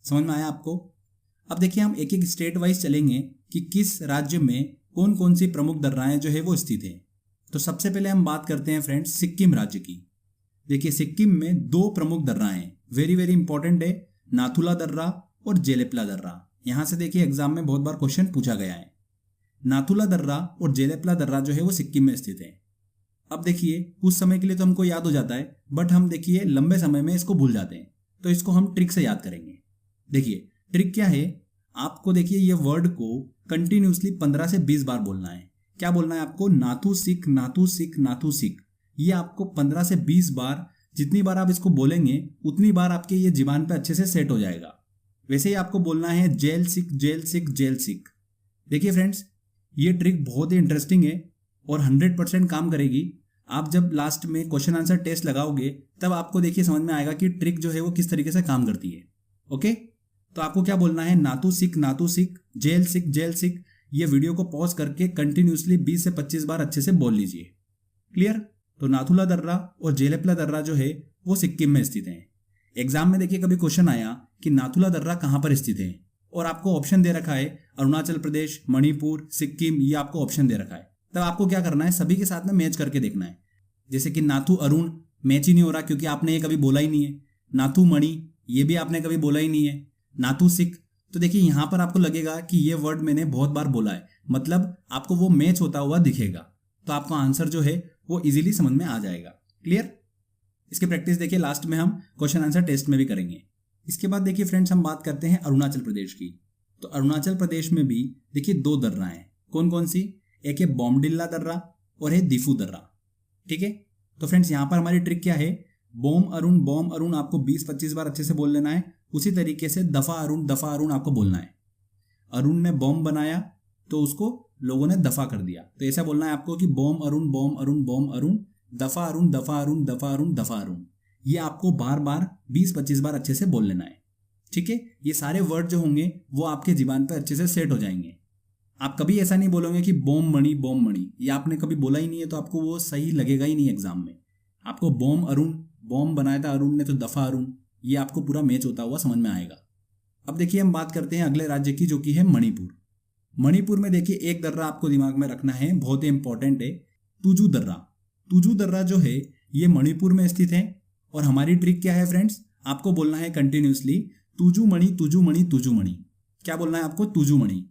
समझ में आया आपको? अब देखिए हम एक एक स्टेट वाइज चलेंगे कि किस राज्य में कौन कौन सी प्रमुख दर्राएं जो है वो स्थित है। तो सबसे पहले हम बात करते हैं फ्रेंड्स सिक्किम राज्य की। देखिए सिक्किम में दो प्रमुख दर्राएं हैं, वेरी वेरी इंपॉर्टेंट है, नाथुला दर्रा और जेलेपला दर्रा। यहां से देखिए एग्जाम में बहुत बार क्वेश्चन पूछा गया है। नाथुला दर्रा और जेलेपला दर्रा जो है वो सिक्किम में स्थित है। अब देखिए कुछ समय के लिए तो हमको याद हो जाता है, बट हम देखिए लंबे समय में इसको भूल जाते हैं, तो इसको हम ट्रिक से याद करेंगे। देखिए ट्रिक क्या है, आपको देखिए ये वर्ड को कंटिन्यूसली 15 से 20 बार बोलना है। क्या बोलना है आपको? नाथू सिख, नाथू सिख, नाथू सिख। ये आपको 15 से 20 बार, जितनी बार आप इसको बोलेंगे उतनी बार आपके ये जीवान पे अच्छे से सेट हो जाएगा। वैसे ही आपको बोलना है जेल सिख, जेल सिख, जेल सिख। देखिए फ्रेंड्स ये ट्रिक बहुत ही इंटरेस्टिंग है और 100% काम करेगी। आप जब लास्ट में क्वेश्चन आंसर टेस्ट लगाओगे तब आपको देखिए समझ में आएगा कि ट्रिक जो है वो किस तरीके से काम करती है। ओके, तो आपको क्या बोलना है? नाथू सिख, नाथू सिख, जेल सिख, जेल सिख। ये वीडियो को पॉज करके कंटिन्यूसली 20 से 25 बार अच्छे से बोल लीजिए। क्लियर? तो नाथुला दर्रा और जेलेपला दर्रा जो है वो सिक्किम में स्थित है। एग्जाम में देखिए कभी क्वेश्चन आया कि नाथुला दर्रा कहां पर स्थित है और आपको ऑप्शन दे रखा है अरुणाचल प्रदेश, मणिपुर, सिक्किम, ये आपको ऑप्शन दे रखा है। तब आपको क्या करना है? सभी के साथ में मैच करके देखना है। जैसे कि नाथू अरुण मैच ही नहीं हो रहा क्योंकि आपने ये कभी बोला ही नहीं है। नाथू मणि ये भी आपने कभी बोला ही नहीं है। नाथू सिख, तो देखिए यहां पर आपको लगेगा कि ये वर्ड मैंने बहुत बार बोला है, मतलब आपको वो मैच होता हुआ दिखेगा, तो आपका आंसर जो है वो इजीली समझ में आ जाएगा। क्लियर? इसकी प्रैक्टिस देखिए लास्ट में हम क्वेश्चन आंसर टेस्ट में भी करेंगे। इसके बाद देखिए फ्रेंड्स हम बात करते हैं अरुणाचल प्रदेश की। तो अरुणाचल प्रदेश में भी देखिए दो दर्रा हैं। कौन कौन सी? एक है बोमडिल्ला दर्रा और है दिफू दर्रा। ठीक है, तो फ्रेंड्स यहां पर हमारी ट्रिक क्या है? बोम अरुण आपको 20-25 बार अच्छे से बोल लेना है। उसी तरीके से दफा अरुण आपको बोलना है। अरुण ने बॉम्ब बनाया तो उसको लोगों ने दफा कर दिया, तो ऐसा बोलना है आपको कि बॉम अरुण, बॉम अरुण, बॉम अरुण, दफा अरुण, दफा अरुण, दफा अरुण, दफा अरुण। ये आपको बार बार 20-25 बार अच्छे से बोल लेना है। ठीक है, ये सारे वर्ड जो होंगे वो आपके जीवान पर अच्छे से सेट हो जाएंगे। आप कभी ऐसा नहीं बोलोगे कि बॉम मणि, ये आपने कभी बोला ही नहीं है, तो आपको वो सही लगेगा ही नहीं एग्जाम में। आपको बॉम अरुण, बॉम्ब बनाया था अरुण ने तो दफा अरुण, ये आपको पूरा मैच होता हुआ समझ में आएगा। अब देखिए हम बात करते हैं अगले राज्य की जो कि है मणिपुर। मणिपुर में देखिए एक दर्रा आपको दिमाग में रखना है, बहुत ही इंपॉर्टेंट है, तुजू दर्रा। तुजू दर्रा जो है ये मणिपुर में स्थित है और हमारी ट्रिक क्या है फ्रेंड्स? आपको बोलना है कंटिन्यूसली तुजू मणि, तुजू मणि, तुजू मणि। क्या बोलना है आपको? तुजू मणि।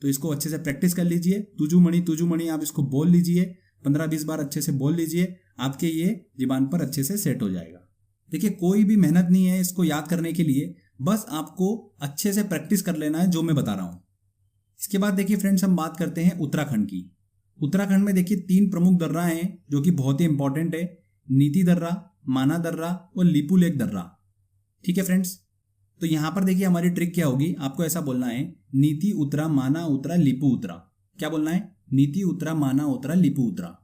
तो इसको अच्छे से प्रैक्टिस कर लीजिए। तुजू मणि आप इसको बोल लीजिए, 15-20 बार अच्छे से बोल लीजिए, आपके ये जीबान पर अच्छे से सेट हो जाएगा। देखिए कोई भी मेहनत नहीं है इसको याद करने के लिए, बस आपको अच्छे से प्रैक्टिस कर लेना है जो मैं बता रहा हूं। इसके बाद देखिए फ्रेंड्स हम बात करते हैं उत्तराखंड की। उत्तराखंड में देखिए 3 प्रमुख दर्रा हैं जो कि बहुत ही इंपॉर्टेंट है, नीति दर्रा, माना दर्रा और लिपुलेख दर्रा। ठीक है फ्रेंड्स, तो यहां पर देखिए हमारी ट्रिक क्या होगी? आपको ऐसा बोलना है नीति उतरा, माना उतरा, लिपु उतरा। क्या बोलना है? नीति उतरा, माना उतरा, लिपु उतरा।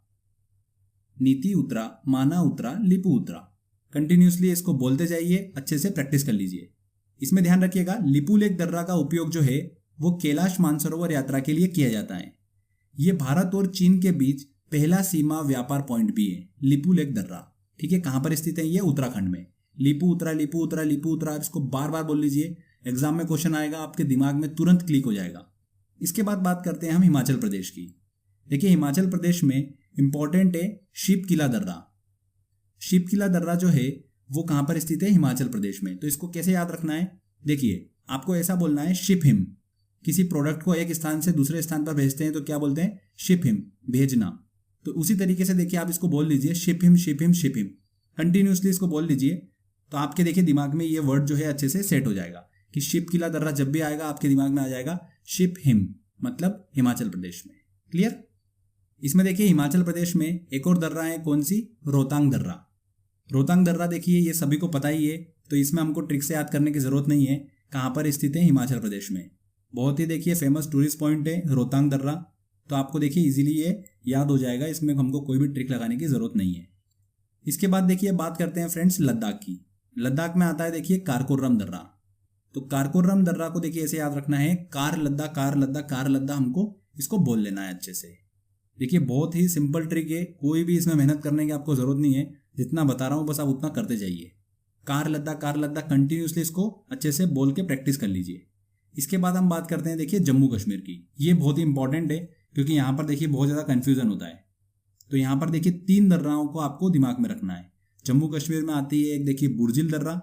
नीति उतरा, माना उतरा, लिपु उतरा। कंटिन्यूसली इसको बोलते जाइए, अच्छे से प्रैक्टिस कर लीजिए। इसमें ध्यान रखिएगा लिपुलेख दर्रा का उपयोग जो है वो कैलाश मानसरोवर यात्रा के लिए किया जाता है। ये भारत और चीन के बीच पहला सीमा व्यापार पॉइंट भी है, लिपुलेख दर्रा। ठीक है, कहां पर स्थित है? ये उत्तराखंड में। लिपु उतरा, लिपु उतरा, लिपु उतरा, इसको बार बार बोल लीजिए। एग्जाम में क्वेश्चन आएगा आपके दिमाग में तुरंत क्लिक हो जाएगा। इसके बाद बात करते हैं हम हिमाचल प्रदेश की। देखिए हिमाचल प्रदेश में इंपॉर्टेंट है शिप किला दर्रा। शिप किला दर्रा जो है वो कहां पर स्थित है? हिमाचल प्रदेश में। तो इसको कैसे याद रखना है? देखिए आपको ऐसा बोलना है शिप हिम। किसी प्रोडक्ट को एक स्थान से दूसरे स्थान पर भेजते हैं तो क्या बोलते हैं? शिप हिम, भेजना। तो उसी तरीके से देखिए आप इसको बोल लीजिए ship him, ship him, ship him. Continuously इसको बोल लीजिए, तो आपके देखिए दिमाग में ये वर्ड जो है अच्छे से सेट हो जाएगा कि शिप किला दर्रा जब भी आएगा आपके दिमाग में आ जाएगा शिप हिम, मतलब हिमाचल प्रदेश में। क्लियर? इसमें देखिए हिमाचल प्रदेश में एक और दर्रा है, कौन सी? रोहतांग दर्रा। रोहतांग दर्रा देखिए ये सभी को पता ही है, तो इसमें हमको ट्रिक से याद करने की जरूरत नहीं है। कहां पर स्थित है? हिमाचल प्रदेश में। बहुत ही देखिए फेमस टूरिस्ट पॉइंट है रोहतांग दर्रा, तो आपको देखिए इजीली ये याद हो जाएगा, इसमें हमको कोई भी ट्रिक लगाने की जरूरत नहीं है। इसके बाद देखिए बात करते हैं फ्रेंड्स लद्दाख की। लद्दाख में आता है देखिए कारकोरम दर्रा। तो कारकोरम दर्रा को देखिए ऐसे याद रखना है, कार लद्दा, कार लद्दा, कार लद्दा, हमको इसको बोल लेना है अच्छे से। देखिए बहुत ही सिंपल ट्रिक है, कोई भी इसमें मेहनत करने की आपको जरूरत नहीं है, जितना बता रहा हूं बस आप उतना करते जाइए। कार लद्दाख कंटिन्यूसली इसको अच्छे से बोल के प्रैक्टिस कर लीजिए। इसके बाद हम बात करते हैं देखिए जम्मू कश्मीर की। ये बहुत ही इंपॉर्टेंट है क्योंकि यहाँ पर देखिए बहुत ज़्यादा कन्फ्यूजन होता है। तो यहाँ पर देखिए 3 दर्राओं को आपको दिमाग में रखना है। जम्मू कश्मीर में आती है एक देखिए बुर्जिल दर्रा,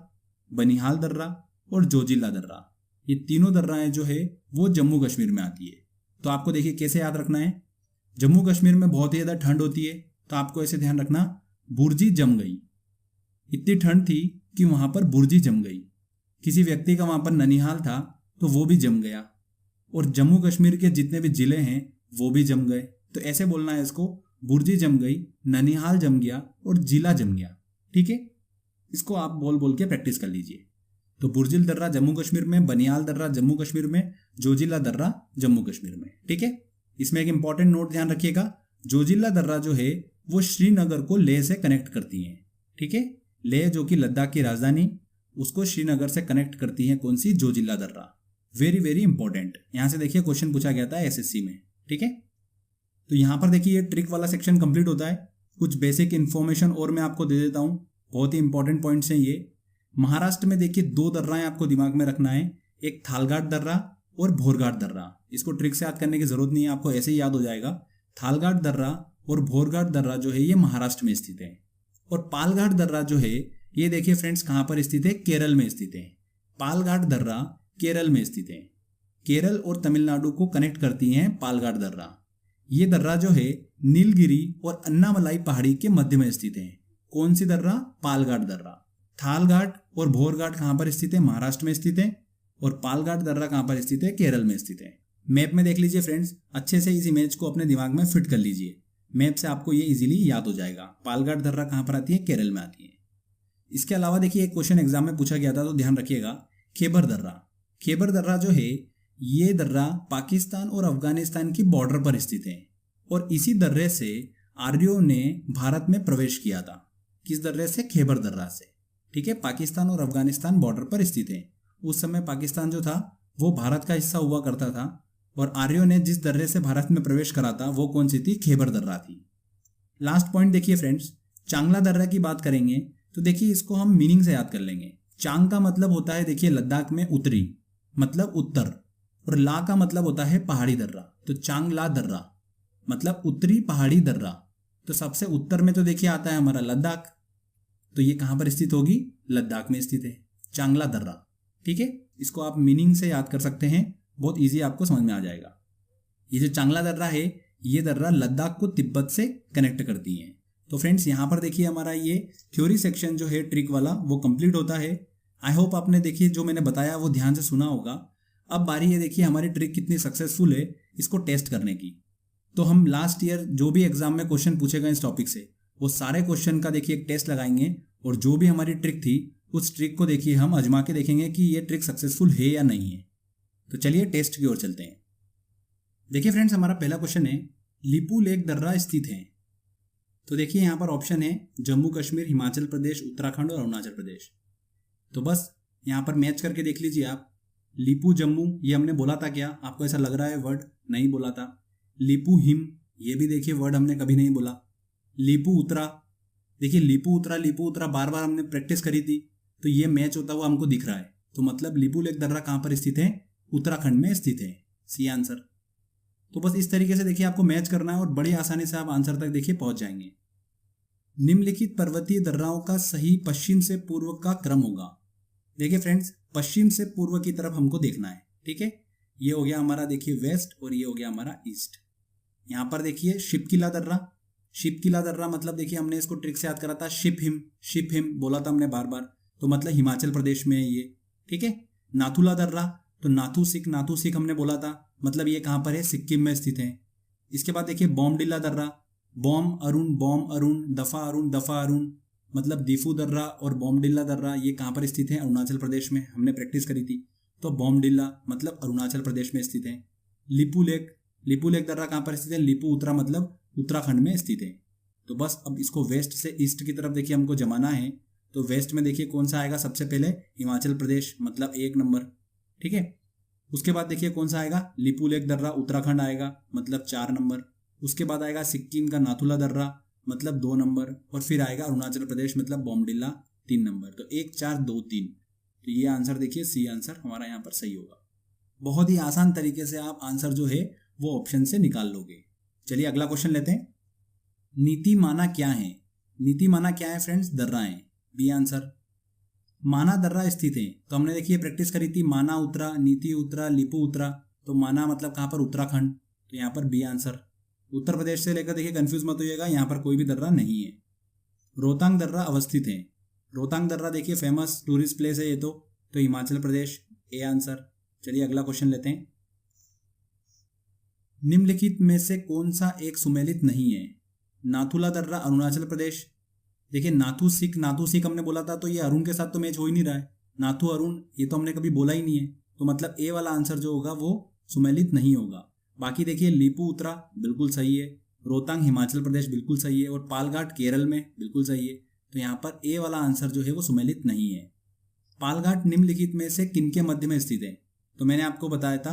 बनिहाल दर्रा और जोजिला दर्रा। ये तीनों दर्राएं जो है वो जम्मू कश्मीर में आती है। तो आपको देखिए कैसे याद रखना है। जम्मू कश्मीर में बहुत ही ज़्यादा ठंड होती है, तो आपको ऐसे ध्यान रखना, बुर्जी जम गई। इतनी ठंड थी कि वहाँ पर बुर्जी जम गई। किसी व्यक्ति का वहाँ पर ननिहाल था तो वो भी जम गया, और जम्मू कश्मीर के जितने भी जिले हैं वो भी जम गए। तो ऐसे बोलना है इसको, बुर्जी जम गई, ननिहाल जम गया और जिला जम गया। ठीक है, इसको आप बोल बोल के प्रैक्टिस कर लीजिए। तो बुर्जिल दर्रा जम्मू कश्मीर में, बनिहाल दर्रा जम्मू कश्मीर में, जोजिला दर्रा जम्मू कश्मीर में। ठीक है, इसमें एक इंपॉर्टेंट नोट ध्यान रखिएगा, जोजिला दर्रा जो है वो श्रीनगर को लेह से कनेक्ट करती है। ठीक है, लेह जो कि लद्दाख की राजधानी, उसको श्रीनगर से कनेक्ट करती है कौन सी, जोजिला दर्रा। वेरी वेरी इंपॉर्टेंट, यहाँ से देखिए क्वेश्चन पूछा गया था एसएससी में। ठीक है, तो यहाँ पर देखिए ये ट्रिक वाला सेक्शन कंप्लीट होता है। कुछ बेसिक इन्फॉर्मेशन और मैं आपको दे देता हूँ, बहुत ही इंपॉर्टेंट पॉइंट्स हैं ये। महाराष्ट्र में देखिए 2 दर्राएं आपको दिमाग में रखना है, एक थालघाट दर्रा और भोरघाट दर्रा। इसको ट्रिक से याद करने की जरूरत नहीं है, आपको ऐसे ही याद हो जाएगा। थालघाट दर्रा और भोरघाट दर्रा जो है ये महाराष्ट्र में स्थित है, और पालघाट दर्रा जो है ये देखिए फ्रेंड्स कहाँ पर स्थित है, केरल में स्थित है। पालघाट दर्रा केरल में स्थित है। केरल और तमिलनाडु को कनेक्ट करती हैं पालघाट दर्रा। ये दर्रा जो है नीलगिरी और अन्नामलाई पहाड़ी के मध्य में स्थित है। कौन सी दर्रा, पालघाट दर्रा। थालघाट और भोरघाट कहाँ पर स्थित है, महाराष्ट्र में स्थित है, और पालघाट दर्रा कहाँ पर स्थित है, केरल में स्थित है। मैप में देख लीजिए फ्रेंड्स, अच्छे से इस इमेज को अपने दिमाग में फिट कर लीजिए। मैप से आपको ये इजीली याद हो जाएगा। पालघाट दर्रा कहाँ पर आती है, केरल में आती है। इसके अलावा देखिए एक क्वेश्चन एग्जाम में पूछा गया था, तो ध्यान रखिएगा, खैबर दर्रा। खैबर दर्रा जो है ये दर्रा पाकिस्तान और अफगानिस्तान की बॉर्डर पर स्थित है, और इसी दर्रे से आर्यों ने भारत में प्रवेश किया था। किस दर्रे से, खैबर दर्रा से। ठीक है, पाकिस्तान और अफगानिस्तान बॉर्डर पर स्थित है। उस समय पाकिस्तान जो था वो भारत का हिस्सा हुआ करता था, और आर्यों ने जिस दर्रे से भारत में प्रवेश करा था वो कौन सी थी, खैबर दर्रा थी। लास्ट पॉइंट देखिए फ्रेंड्स, चांगला दर्रा की बात करेंगे तो देखिए इसको हम मीनिंग से याद कर लेंगे। चांग का मतलब होता है देखिए लद्दाख में उत्तरी, मतलब उत्तर, और ला का मतलब होता है पहाड़ी दर्रा। तो चांगला दर्रा मतलब उत्तरी पहाड़ी दर्रा। तो सबसे उत्तर में तो देखिए आता है हमारा लद्दाख, तो ये कहाँ पर स्थित होगी, लद्दाख में स्थित है, चांगला दर्रा। ठीक है, इसको आप मीनिंग से याद कर सकते हैं, बहुत इजी आपको समझ में आ जाएगा। ये जो चांगला दर्रा है ये दर्रा लद्दाख को तिब्बत से कनेक्ट करती है। तो फ्रेंड्स यहाँ पर देखिए हमारा ये थ्योरी सेक्शन जो है ट्रिक वाला वो कंप्लीट होता है। आई होप आपने देखिए जो मैंने बताया वो ध्यान से सुना होगा। अब बारी है देखिए हमारी ट्रिक कितनी सक्सेसफुल है इसको टेस्ट करने की। तो हम लास्ट ईयर जो भी एग्जाम में क्वेश्चन पूछे गए इस टॉपिक से वो सारे क्वेश्चन का देखिए एक टेस्ट लगाएंगे, और जो भी हमारी ट्रिक थी उस ट्रिक को देखिए हम आजमा के देखेंगे कि ये ट्रिक सक्सेसफुल है या नहीं है। तो चलिए टेस्ट की ओर चलते हैं। देखिए फ्रेंड्स हमारा पहला क्वेश्चन है, लिपू लेक दर्रा स्थित है। तो देखिए यहाँ पर ऑप्शन है जम्मू कश्मीर, हिमाचल प्रदेश, उत्तराखंड और अरुणाचल प्रदेश। तो बस यहाँ पर मैच करके देख लीजिए आप। लिपू जम्मू ये हमने बोला था क्या, आपको ऐसा लग रहा है वर्ड, नहीं बोला था। लिपू हिम ये भी देखिए वर्ड हमने कभी नहीं बोला। लिपू उत्तरा, देखिए लिपू उत्तरा बार बार हमने प्रैक्टिस करी थी, तो ये मैच होता हुआ हमको दिख रहा है। तो मतलब लिपू लेक दर्रा कहाँ पर स्थित है, उत्तराखंड में स्थित है, सी आंसर। तो बस इस तरीके से देखिए आपको मैच करना है और बड़ी आसानी से आप आंसर तक देखिए पहुंच जाएंगे। निम्नलिखित पर्वतीय दर्राओं का सही पश्चिम से पूर्व का क्रम होगा। देखिए फ्रेंड्स पश्चिम से पूर्व की तरफ हमको देखना है। ठीक है, ये हो गया हमारा देखिए वेस्ट और ये हो गया हमारा ईस्ट। यहाँ पर देखिए शिपकिला दर्रा मतलब देखिए हमने इसको ट्रिक से याद करा था, शिप हिम बोला था हमने बार बार, तो मतलब हिमाचल प्रदेश में है ये। ठीक है, नाथुला दर्रा तो नाथू सिक हमने बोला था, मतलब ये कहाँ पर है, सिक्किम में स्थित है। इसके बाद देखिए बॉमडिला दर्रा, बॉम अरुण, दफा अरुण मतलब दीफू दर्रा और बॉमडिला दर्रा ये कहाँ पर स्थित है, अरुणाचल प्रदेश में, हमने प्रैक्टिस करी थी। तो बॉमडिला मतलब अरुणाचल प्रदेश में स्थित है। लिपू लेक दर्रा कहाँ पर स्थित है, लिपू उत्तरा मतलब उत्तराखंड में स्थित है। तो बस अब इसको वेस्ट से ईस्ट की तरफ देखिए हमको जमाना है। तो वेस्ट में देखिए कौन सा आएगा, सबसे पहले हिमाचल प्रदेश मतलब 1 नंबर। ठीक है, उसके बाद देखिए कौन सा आएगा, लिपू लेक दर्रा उत्तराखंड आएगा मतलब 4 नंबर। उसके बाद आएगा सिक्किम का नाथुला दर्रा मतलब 2 नंबर, और फिर आएगा अरुणाचल प्रदेश मतलब बॉमडिला 3 नंबर, तो 1 4 2 3। तो ये आंसर देखिए सी आंसर हमारा यहाँ पर सही होगा। बहुत ही आसान तरीके से आप आंसर जो है वो ऑप्शन से निकाल लोगे। चलिए अगला क्वेश्चन लेते हैं। नीति माना क्या है? नीति माना क्या है फ्रेंड्स? दर्रा है, बी आंसर। माना दर्रा स्थित है, तो हमने देखिए प्रैक्टिस करी थी, माना उतरा, नीति उतरा, लिपू उतरा, तो माना मतलब कहाँ पर? उत्तराखंड, तो यहाँ पर बी आंसर। उत्तर प्रदेश से लेकर देखिए कंफ्यूज मत होइएगा, यहाँ पर कोई भी दर्रा नहीं है। रोहतांग दर्रा अवस्थित है, रोहतांग दर्रा देखिए फेमस टूरिस्ट प्लेस है ये तो हिमाचल प्रदेश, ए आंसर। चलिए अगला क्वेश्चन लेते हैं। निम्नलिखित में से कौन सा एक सुमेलित नहीं है? नाथुला दर्रा अरुणाचल प्रदेश, देखिए नाथू सिक हमने बोला था, तो ये अरुण के साथ तो मैच हो ही नहीं रहा है। नाथू अरुण ये तो हमने कभी बोला ही नहीं है, तो मतलब ए वाला आंसर जो होगा वो सुमेलित नहीं होगा। बाकी देखिए लिपू उत्तरा बिल्कुल सही है, रोहतांग हिमाचल प्रदेश बिल्कुल सही है, और पालघाट केरल में बिल्कुल सही है। तो यहाँ पर ए वाला आंसर जो है वो सुमेलित नहीं है। पालघाट निम्नलिखित में से किनके मध्य में स्थित है? तो मैंने आपको बताया था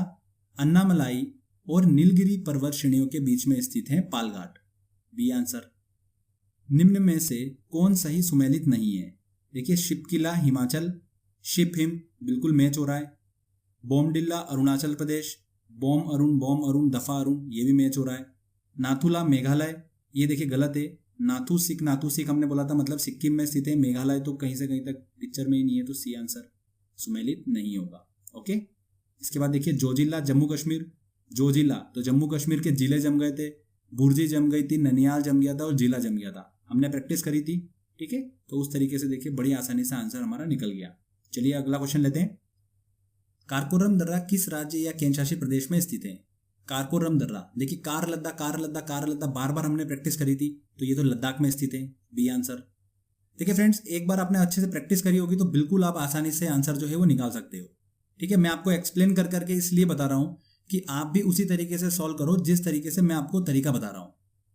अन्नामलाई और नीलगिरी पर्वत श्रेणियों के बीच में स्थित है पालघाट, बी आंसर। निम्न में से कौन सही सुमेलित नहीं है? देखिए शिपकिला हिमाचल, शिप हिम बिल्कुल मैच हो रहा है। बोमडिल्ला अरुणाचल प्रदेश, बॉम अरुण दफा अरुण ये भी मैच हो रहा है। नाथुला मेघालय, ये देखिए गलत है। नाथू सिक हमने बोला था, मतलब सिक्किम में स्थित है। मेघालय तो कहीं से कहीं तक पिक्चर में ही नहीं है, तो सी आंसर सुमेलित नहीं होगा। ओके, इसके बाद देखिए जोजिला जम्मू कश्मीर, जोजिला तो जम्मू कश्मीर के जिले जम गए थे, बुर्जी जम गई थी, ननियाल जम गया था और जिला जम गया था, हमने प्रैक्टिस करी थी। ठीक है, तो उस तरीके से देखिए बड़ी आसानी से आंसर हमारा निकल गया। चलिए अगला क्वेश्चन लेते हैं। कारकोरम दर्रा किस राज्य या केंद्रशासित प्रदेश में स्थित है? कारकोरम दर्रा देखिए कार लद्दा बार बार हमने प्रैक्टिस करी थी, तो ये तो लद्दाख में स्थित है, बी आंसर। देखिए फ्रेंड्स, एक बार आपने अच्छे से प्रैक्टिस करी होगी तो बिल्कुल आप आसानी से आंसर जो है वो निकाल सकते हो। ठीक है, मैं आपको एक्सप्लेन कर करके इसलिए बता रहा हूँ कि आप भी उसी तरीके से सॉल्व करो जिस तरीके से मैं आपको तरीका बता रहा हूँ।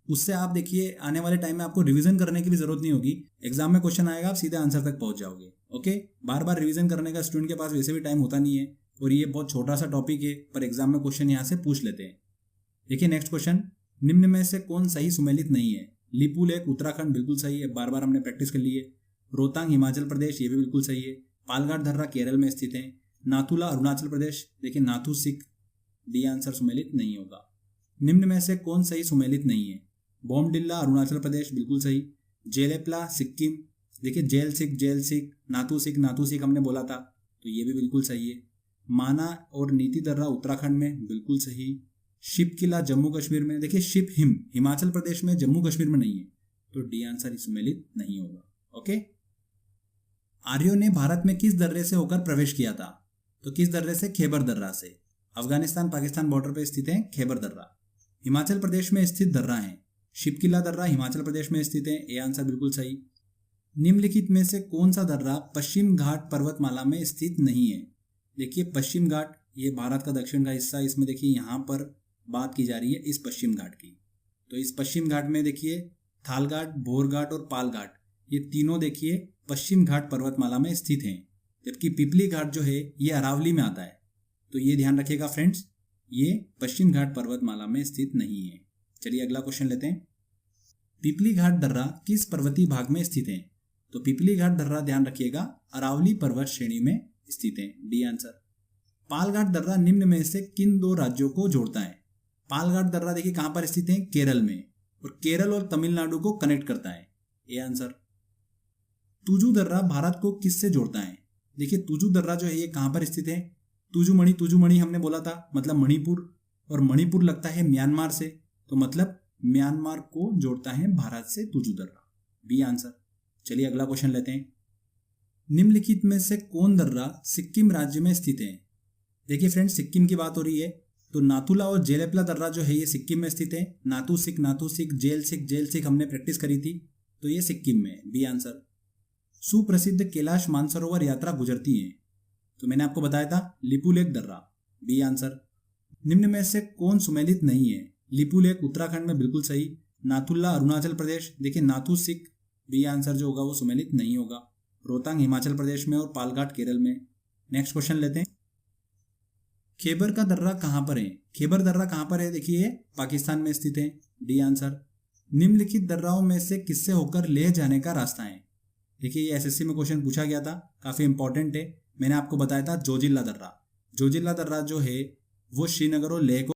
उससे आप देखिए आने वाले टाइम में आपको रिवीजन करने की भी जरूरत नहीं होगी। एग्जाम में क्वेश्चन आएगा, आप सीधे आंसर तक पहुंच जाओगे। ओके, बार बार रिवीजन करने का स्टूडेंट के पास वैसे भी टाइम होता नहीं है, और ये बहुत छोटा सा टॉपिक है, पर एग्जाम में क्वेश्चन यहाँ से पूछ लेते हैं। देखिए नेक्स्ट क्वेश्चन, निम्न में से कौन सही सुमेलित नहीं है? लिपू लेक उत्तराखंड बिल्कुल सही है, बार बार हमने प्रैक्टिस कर ली है। रोहतांग हिमाचल प्रदेश ये भी बिल्कुल सही है। पालघाट दर्रा केरल में स्थित है। नाथुला अरुणाचल प्रदेश, देखिए नाथू सिक, डी आंसर सुमेलित नहीं होगा। निम्न में से कौन सही सुमेलित नहीं है? बोमडिल्ला अरुणाचल प्रदेश बिल्कुल सही। जेलेपला सिक्किम, देखिए जेल सिक, नाथू सिक हमने बोला था, तो ये भी बिल्कुल सही है। माना और नीति दर्रा उत्तराखंड में बिल्कुल सही। शिप किला जम्मू कश्मीर में, देखिए शिप हिम हिमाचल प्रदेश में, जम्मू कश्मीर में नहीं है, तो डी आंसर सुमेलित नहीं होगा। ओके, आर्यों ने भारत में किस दर्रे से होकर प्रवेश किया था? तो किस दर्रे से? खैबर दर्रा से। अफगानिस्तान पाकिस्तान बॉर्डर पर स्थित है खैबर दर्रा, हिमाचल प्रदेश में स्थित दर्रा है। शिपकिला दर्रा हिमाचल प्रदेश में स्थित है, ए आंसर बिल्कुल सही। निम्नलिखित में से कौन सा दर्रा पश्चिम घाट पर्वतमाला में स्थित नहीं है? देखिए पश्चिम घाट ये भारत का दक्षिण का हिस्सा, इसमें देखिए यहाँ पर बात की जा रही है इस पश्चिम घाट की। तो इस पश्चिम घाट में देखिए थालघाट, भोरघाट और पालघाट, ये तीनों देखिए पश्चिम घाट पर्वतमाला में स्थित हैं, जबकि पिपली घाट जो है ये अरावली में आता है। तो ये ध्यान रखिएगा फ्रेंड्स, ये पश्चिम घाट पर्वतमाला में स्थित नहीं है। चलिए अगला क्वेश्चन लेते हैं। पिपली घाट दर्रा किस पर्वतीय भाग में स्थित है? तो पिपली घाट दर्रा ध्यान रखिएगा अरावली पर्वत श्रेणी में स्थित है, डी आंसर। पालघाट दर्रा निम्न में से किन दो राज्यों को जोड़ता है? पालघाट दर्रा देखिए कहां पर स्थित है? केरल में, और केरल और तमिलनाडु को कनेक्ट करता है, ए आंसर। तुजू दर्रा भारत को किससे जोड़ता है? देखिए तुजू दर्रा जो है ये कहां पर स्थित है? तुजुमणि हमने बोला था, मतलब मणिपुर, और मणिपुर लगता है म्यांमार से, तो मतलब म्यांमार को जोड़ता है भारत से तुजू दर्रा, बी आंसर। चलिए अगला क्वेश्चन लेते हैं। निम्नलिखित में से कौन दर्रा सिक्किम राज्य में स्थित है? देखिए फ्रेंड्स, सिक्किम की बात हो रही है, तो नाथुला और जेलेपला दर्रा जो है ये सिक्किम में स्थित है। नाथू सिक, जेल सिक हमने प्रैक्टिस करी थी, तो ये सिक्किम में, बी आंसर। सुप्रसिद्ध कैलाश मानसरोवर यात्रा गुजरती है, तो मैंने आपको बताया था लिपू लेक दर्रा, बी आंसर। निम्न में से कौन सुमेलित नहीं है? लिपू लेक उत्तराखंड में बिल्कुल सही। नाथुला अरुणाचल प्रदेश, देखिए नाथू सिक, बी आंसर जो होगा वो सुमेलित नहीं होगा। रोहतांग हिमाचल प्रदेश में और पालघाट केरल में। नेक्स्ट क्वेश्चन लेते हैं। खैबर का दर्रा कहां पर है? खैबर दर्रा कहां पर है? देखिए पाकिस्तान में स्थित है, डी आंसर। निम्नलिखित दर्राओं में से किससे होकर लेह जाने का रास्ता है? देखिए ये एसएससी में क्वेश्चन पूछा गया था, काफ़ी इंपॉर्टेंट है। मैंने आपको बताया था जोजिला दर्रा। जोजिला दर्रा जो है वो श्रीनगर और लेह को